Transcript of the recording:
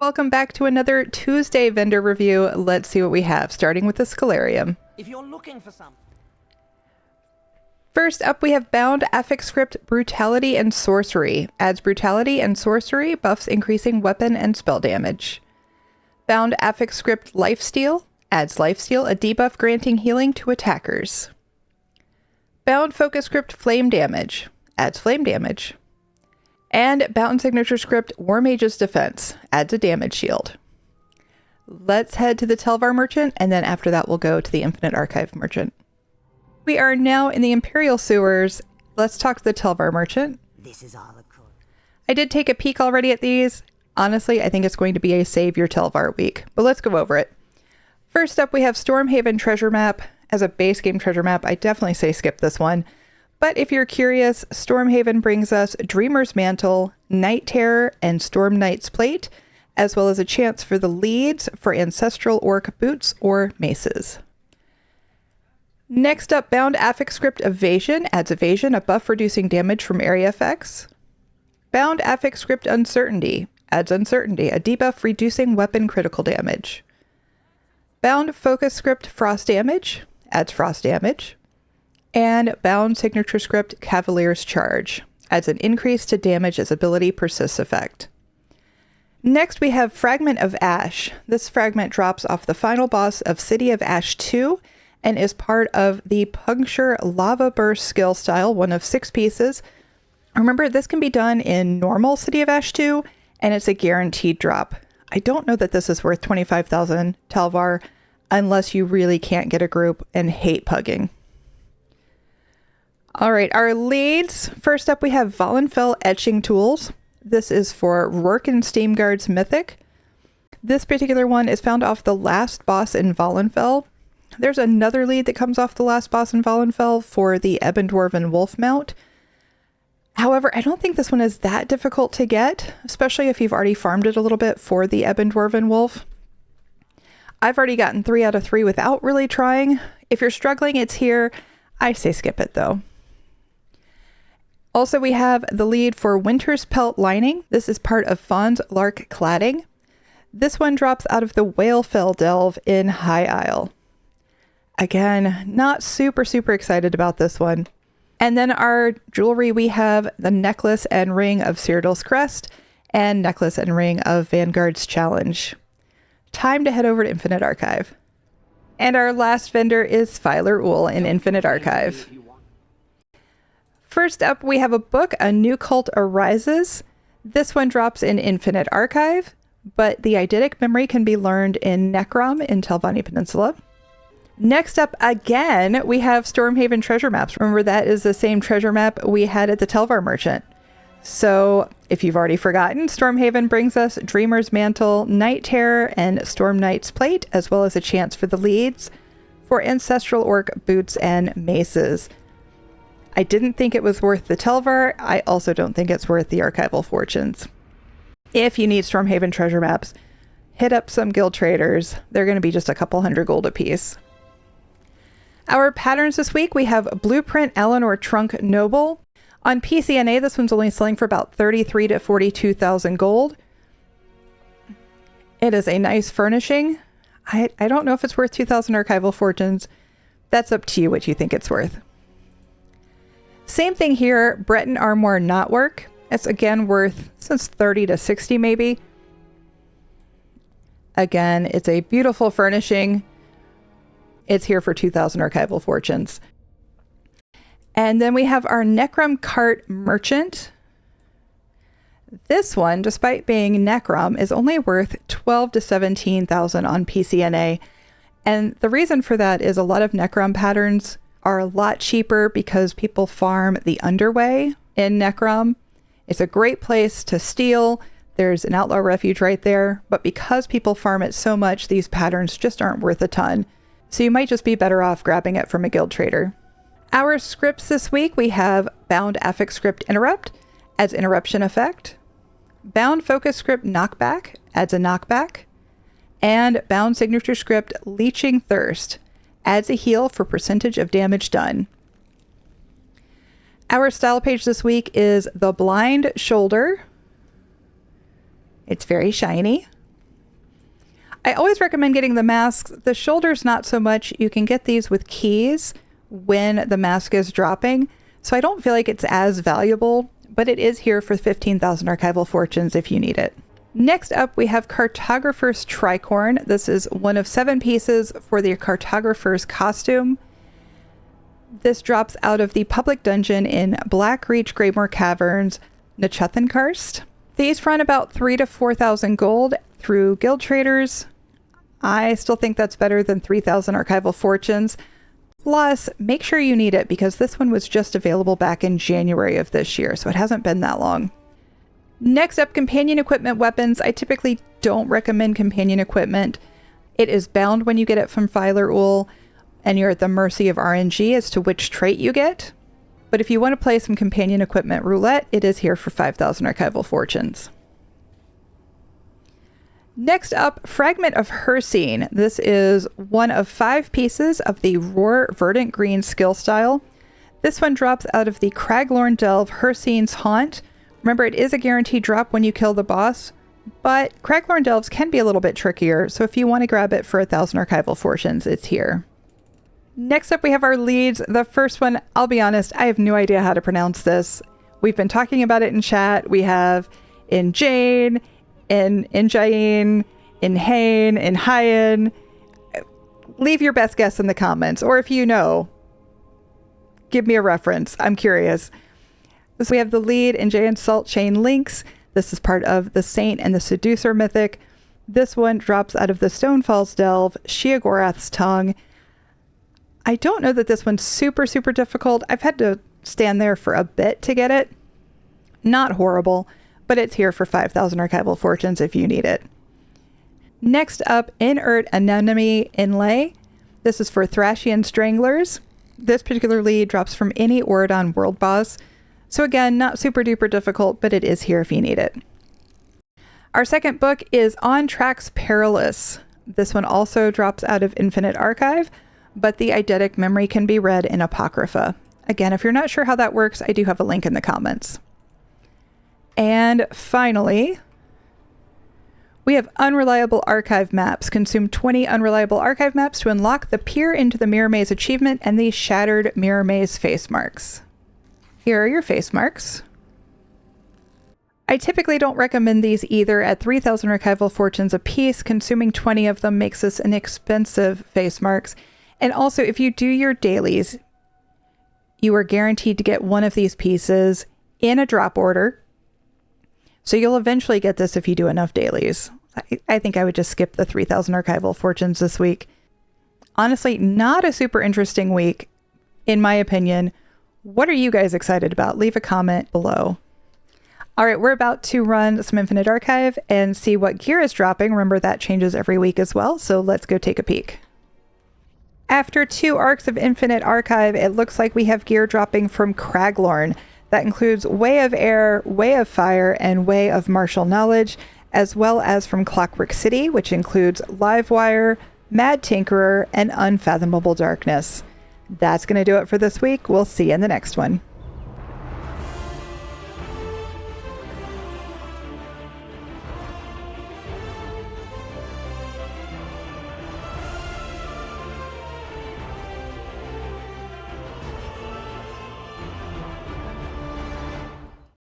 Welcome back to another Tuesday vendor review. Let's see what we have, starting with the Scholarium. If you're looking for something. First up, we have Bound Affix Script Brutality and Sorcery. Adds Brutality and Sorcery, buffs increasing weapon and spell damage. Bound Affix Script Lifesteal. Adds Lifesteal, a debuff granting healing to attackers. Bound Focus Script Flame Damage. Adds Flame Damage. And Bound Signature Script War Mage's Defense. Adds a damage shield. Let's head to the Telvar Merchant, and then after that we'll go to the Infinite Archive Merchant. We are now in the Imperial Sewers. Let's talk to the Telvar Merchant. This is all cool. I did take a peek already at these. Honestly, I think it's going to be a Save Your Telvar week, but let's go over it. First up, we have Stormhaven Treasure Map. As a base game treasure map, I definitely say skip this one. But if you're curious, Stormhaven brings us Dreamer's Mantle, Night Terror, and Storm Knight's Plate, as well as a chance for the leads for Ancestral Orc Boots or Maces. Next up, Bound Affix Script Evasion adds Evasion, a buff reducing damage from area effects. Bound Affix Script Uncertainty adds Uncertainty, a debuff reducing weapon critical damage. Bound Focus Script Frost Damage adds Frost Damage. And Bound Signature Script Cavalier's Charge adds an increase to damage as ability persists effect. Next, we have Fragment of Ash. This fragment drops off the final boss of City of Ash 2 and is part of the Puncture Lava Burst skill style, one of 6 pieces. Remember, this can be done in normal City of Ash 2, and it's a guaranteed drop. I don't know that this is worth 25,000 Telvar unless you really can't get a group and hate pugging. All right, our leads. First up, we have Vahlenfell Etching Tools. This is for Rourke and Steamguard's Mythic. This particular one is found off the last boss in Vahlenfell. There's another lead that comes off the last boss in Vahlenfell for the Ebendwarven Wolf mount. However, I don't think this one is that difficult to get, especially if you've already farmed it a little bit for the Ebendwarven Wolf. I've already gotten 3 out of 3 without really trying. If you're struggling, it's here. I say skip it though. Also, we have the lead for Winter's Pelt Lining. This is part of Fawn's Lark Cladding. This one drops out of the Whalefell Delve in High Isle. Again, not super excited about this one. And then our jewelry, we have the Necklace and Ring of Cyrodiil's Crest and Necklace and Ring of Vanguard's Challenge. Time to head over to Infinite Archive. And our last vendor is Filer Ul in Infinite Archive. First up, we have a book, A New Cult Arises. This one drops in Infinite Archive, but the eidetic memory can be learned in Necrom in Telvanni Peninsula. Next up, again, we have Stormhaven Treasure Maps. Remember, that is the same treasure map we had at the Telvar Merchant. So, if you've already forgotten, Stormhaven brings us Dreamer's Mantle, Night Terror, and Storm Knight's Plate, as well as a chance for the leads for Ancestral Orc Boots and Maces. I didn't think it was worth the Telvar. I also don't think it's worth the Archival Fortunes. If you need Stormhaven treasure maps, hit up some guild traders. They're going to be just a couple hundred gold apiece. Our patterns this week, we have Blueprint Eleanor Trunk Noble. On PCNA, this one's only selling for about 33 to 42,000 gold. It is a nice furnishing. I don't know if it's worth 2,000 Archival Fortunes. That's up to you what you think it's worth. Same thing here, Breton Armoire Knotwork. It's again worth since 30 to 60 maybe. Again, it's a beautiful furnishing. It's here for 2,000 Archival Fortunes. And then we have our Necrom Cart Merchant. This one, despite being Necrom, is only worth 12 to 17,000 on PCNA. And the reason for that is a lot of Necrom patterns are a lot cheaper because people farm the Underway in Necrom. It's a great place to steal. There's an outlaw refuge right there, but because people farm it so much, these patterns just aren't worth a ton. So you might just be better off grabbing it from a guild trader. Our scripts this week, we have Bound Affix Script Interrupt, adds interruption effect. Bound Focus Script Knockback, adds a knockback. And Bound Signature Script Leeching Thirst, adds a heal for percentage of damage done. Our style page this week is the Blind Shoulder. It's very shiny. I always recommend getting the masks. The shoulders, not so much. You can get these with keys when the mask is dropping. So I don't feel like it's as valuable, but it is here for 15,000 archival fortunes if you need it. Next up, we have Cartographer's Tricorn. This is one of 7 pieces for the Cartographer's costume. This drops out of the public dungeon in Blackreach Greymore Caverns, Nachuthenkarst. These run about 3,000 to 4,000 gold through guild traders. I still think that's better than 3,000 archival fortunes. Plus, make sure you need it because this one was just available back in January of this year, so it hasn't been that long. Next up, companion equipment weapons. I typically don't recommend companion equipment. It is bound when you get it from Filer Ul, and you're at the mercy of RNG as to which trait you get. But if you want to play some companion equipment roulette, it is here for 5,000 archival fortunes. Next up, Fragment of Hersine. This is one of 5 pieces of the Roar Verdant Green skill style. This one drops out of the Craglorn Delve Hersine's Haunt. Remember, it is a guaranteed drop when you kill the boss, but Craglorn Delves can be a little bit trickier, so if you want to grab it for 1,000 archival fortunes, it's here. Next up, we have our leads. The first one, I'll be honest, I have no idea how to pronounce this. We've been talking about it in chat. We have in Jane, in Jain, in Hain, in Hyen. Leave your best guess in the comments, or if you know, give me a reference. I'm curious. So we have the lead in Jay and Salt Chain Links. This is part of the Saint and the Seducer mythic. This one drops out of the Stonefalls Delve, Sheogorath's Tongue. I don't know that this one's super difficult. I've had to stand there for a bit to get it. Not horrible, but it's here for 5,000 archival fortunes if you need it. Next up, Inert Anemone Inlay. This is for Thrashian Stranglers. This particular lead drops from any Auradon world boss. So again, not super duper difficult, but it is here if you need it. Our second book is On Tracks Perilous. This one also drops out of Infinite Archive, but the eidetic memory can be read in Apocrypha. Again, if you're not sure how that works, I do have a link in the comments. And finally, we have Unreliable Archive Maps. Consume 20 Unreliable Archive Maps to unlock the Peer into the Mirror Maze achievement and the Shattered Mirror Maze face marks. Here are your face marks. I typically don't recommend these either at 3,000 archival fortunes a piece. Consuming 20 of them makes this inexpensive face marks. And also, if you do your dailies, you are guaranteed to get one of these pieces in a drop order. So you'll eventually get this if you do enough dailies. I think I would just skip the 3,000 archival fortunes this week. Honestly, not a super interesting week, in my opinion. What are you guys excited about? Leave a comment below. All right, we're about to run some Infinite Archive and see what gear is dropping. Remember, that changes every week as well, so let's go take a peek. After 2 arcs of Infinite Archive, it looks like we have gear dropping from Craglorn. That includes Way of Air, Way of Fire, and Way of Martial Knowledge, as well as from Clockwork City, which includes Livewire, Mad Tinkerer, and Unfathomable Darkness. That's going to do it for this week. We'll see you in the next one.